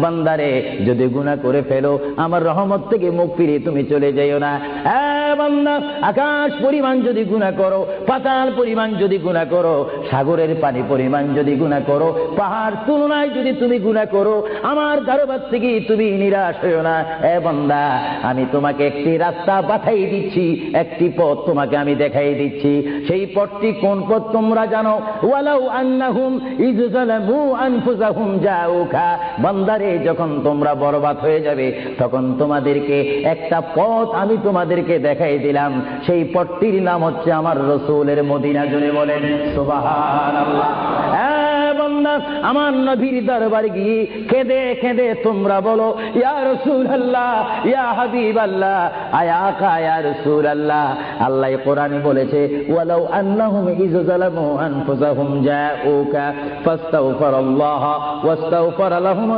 বান্দারে যদি গুনাহ করে ফেলো আমার রহমত থেকে মুখ ফিরিয়ে তুমি চলে যাইও না। বান্দা, আকাশ পরিমাণ যদি গুনাহ করো, পাতাল পরিমাণ যদি গুনাহ করো, সাগরের পানি পরিমাণ যদি গুনাহ করো, পাহাড় তুলনায় যদি তুমি গুনাহ করো, আমার দরবার থেকে তুমি নিরাশ হইও না। বান্দা, আমি তোমাকে একটি রাস্তা পাঠাই দিচ্ছি, একটি পথ তোমাকে আমি দেখাই দিচ্ছি। সেই পথটি কোন পথ তোমরা জানো? ওয়ালাউ আন্নাহুম ইয যালামু আনফুসাহুম জাউকা। বান্দারে, যখন তোমরা বরবাদ হয়ে যাবে তখন তোমাদেরকে একটা পথ আমি তোমাদেরকে দেখাই দিলাম। সেই পথটির নাম হচ্ছে আমার রাসূলের মদিনা। জোরে বলেন সুবহানাল্লাহ। বান্দা, আমার নবীর দরবারে গিয়ে কেঁদে কেঁদে তোমরা বলো, ইয়া রাসূলুল্লাহ, ইয়া হাবিবাল্লাহ, আয়া আকা, ইয়া রাসূলুল্লাহ। আল্লাহ কোরআনে বলেছে, ওয়ালাউ আন্নাহুম ইয যালামু আনফুসাহুম জাউকা ফাস্তাগফিরুল্লাহ ওয়াস্তাগফারা লাহুম